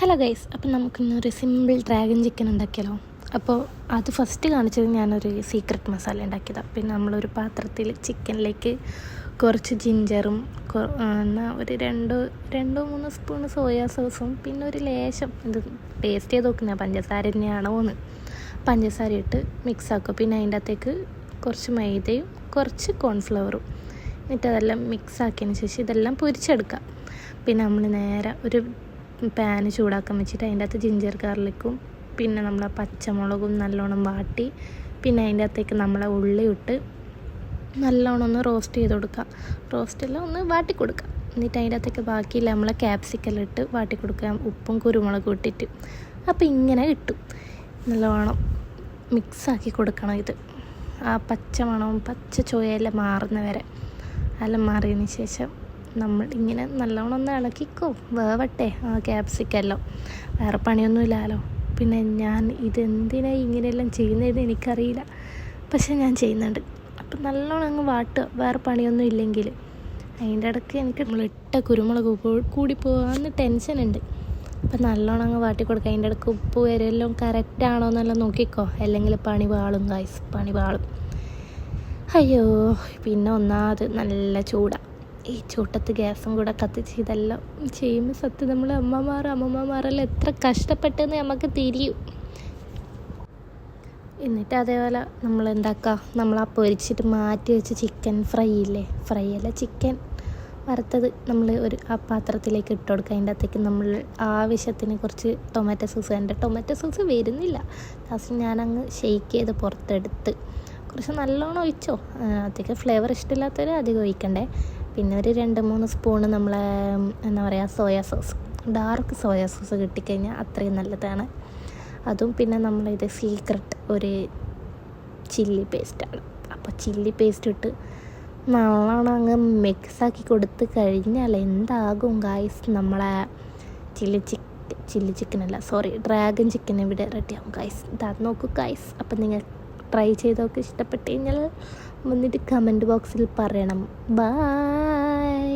Hello guys, അപ്പം നമുക്കിന്നൊരു simple dragon chicken ഉണ്ടാക്കിയാലോ. അപ്പോൾ അത് ഫസ്റ്റ് കാണിച്ചത് ഞാനൊരു സീക്രട്ട് മസാല ഉണ്ടാക്കിയതാണ്. പിന്നെ നമ്മളൊരു പാത്രത്തിൽ ചിക്കനിലേക്ക് കുറച്ച് ജിഞ്ചറും ഒരു രണ്ടോ മൂന്നോ സ്പൂൺ സോയാ സോസും പിന്നെ ഒരു ലേശം ഇത് ടേസ്റ്റ് ചെയ്ത് നോക്കുന്ന പഞ്ചസാര തന്നെയാണോ എന്ന് പഞ്ചസാര ഇട്ട് മിക്സ് ആക്കുക. പിന്നെ അതിൻ്റെ അകത്തേക്ക് കുറച്ച് മൈദയും കുറച്ച് കോൺഫ്ലവറും എന്നിട്ട് അതെല്ലാം മിക്സ് ആക്കിയതിന് ശേഷം ഇതെല്ലാം പൊരിച്ചെടുക്കുക. പിന്നെ നമ്മൾ നേരെ ഒരു പാന് ചൂടാക്കാൻ വെച്ചിട്ട് അതിൻ്റെ അകത്ത് ജിഞ്ചർ ഗാർലിക്കും പിന്നെ നമ്മളെ പച്ചമുളകും നല്ലോണം വാട്ടി പിന്നെ അതിൻ്റെ അകത്തേക്ക് നമ്മളെ ഉള്ളി ഇട്ട് നല്ലോണം ഒന്ന് റോസ്റ്റ് ചെയ്ത് കൊടുക്കുക. റോസ്റ്റെല്ലാം ഒന്ന് വാട്ടി കൊടുക്കുക. എന്നിട്ട് അതിൻ്റെ അകത്തേക്ക് ബാക്കിയില്ല നമ്മളെ ക്യാപ്സിക്കെല്ലാം ഇട്ട് വാട്ടി കൊടുക്കുക, ഉപ്പും കുരുമുളകും ഇട്ടിട്ട്. അപ്പോൾ ഇങ്ങനെ കിട്ടും. നല്ലോണം മിക്സാക്കി കൊടുക്കണം. ഇത് ആ പച്ച മണവും പച്ച ചുവയെല്ലാം മാറുന്ന വരെ എല്ലാം മാറിയതിന് ശേഷം നമ്മൾ ഇങ്ങനെ നല്ലോണം ഒന്ന് ഇളക്കിക്കോ, വേവട്ടെ ആ ക്യാപ്സിക്കെല്ലാം. വേറെ പണിയൊന്നുമില്ലല്ലോ. പിന്നെ ഞാൻ ഇതെന്തിനാണ് ഇങ്ങനെയെല്ലാം ചെയ്യുന്നതെന്ന് എനിക്കറിയില്ല, പക്ഷെ ഞാൻ ചെയ്യുന്നുണ്ട്. അപ്പം നല്ലോണം അങ്ങ് വാട്ടുക, വേറെ പണിയൊന്നും ഇല്ലെങ്കിൽ. അതിൻ്റെ ഇടയ്ക്ക് എനിക്ക് നമ്മളിട്ട കുരുമുളക് കൂടി പോകാമെന്ന് ടെൻഷനുണ്ട്. അപ്പം നല്ലോണം അങ്ങ് വാട്ടി കൊടുക്കുക. അതിൻ്റെ ഇടയ്ക്ക് ഉപ്പ് വരെല്ലാം കറക്റ്റാണോ എന്നെല്ലാം നോക്കിക്കോ, അല്ലെങ്കിൽ പണി പാളും ഗായ്സ്, പണി പാളും. അയ്യോ, പിന്നെ ഒന്നാമത് നല്ല ചൂടാണ്. ഈ ചൂട്ടത്ത് ഗ്യാസും കൂടെ കത്തിച്ച് ഇതെല്ലാം ചെയ്യുമ്പോൾ സത്യം നമ്മൾ അമ്മമാരെല്ലാം എത്ര കഷ്ടപ്പെട്ടെന്ന് നമുക്ക് തിരിയും. എന്നിട്ട് അതേപോലെ നമ്മൾ എന്താക്കുക, നമ്മൾ ആ പൊരിച്ചിട്ട് മാറ്റി വെച്ച് ചിക്കൻ ഫ്രൈ ഇല്ലേ, ഫ്രൈ അല്ല ചിക്കൻ വറുത്തത് നമ്മൾ ആ പാത്രത്തിലേക്ക് ഇട്ട് കൊടുക്കുക. അതിൻ്റെ അകത്തേക്ക് നമ്മൾ ആവശ്യത്തിന് കുറച്ച് ടൊമാറ്റോ സോസ്, എൻ്റെ ടൊമാറ്റോ സോസ് വരുന്നില്ല, ലാസ്റ്റ് ഞാനങ്ങ് ഷെയ്ക്ക് ചെയ്ത് പുറത്തെടുത്ത് കുറച്ച് നല്ലോണം ഒഴിച്ചോ. അതൊക്കെ ഫ്ലേവർ ഇഷ്ടമില്ലാത്തവർ അധികം ഒഴിക്കണ്ടേ. പിന്നെ ഒരു 2-3 സ്പൂണ് നമ്മളെ എന്താ പറയുക soya sauce, dark soya sauce കിട്ടിക്കഴിഞ്ഞാൽ അത്രയും നല്ലതാണ്. അതും പിന്നെ നമ്മളിത് സീക്രട്ട് ഒരു ചില്ലി പേസ്റ്റാണ്. അപ്പോൾ ചില്ലി പേസ്റ്റ് ഇട്ട് നല്ലോണം അങ്ങ് മിക്സാക്കി കൊടുത്ത് കഴിഞ്ഞാൽ എന്താകും ഗായ്സ്, നമ്മളെ ഡ്രാഗൺ ചിക്കൻ ഇവിടെ റെഡിയാവും ഗായ്സ്. അത് നോക്കൂ ഗായ്സ്. അപ്പം നിങ്ങൾ ട്രൈ ചെയ്തൊക്കെ ഇഷ്ടപ്പെട്ട് കഴിഞ്ഞാൽ വന്നിട്ട് കമൻറ്റ് ബോക്സിൽ പറയണം. ബൈ.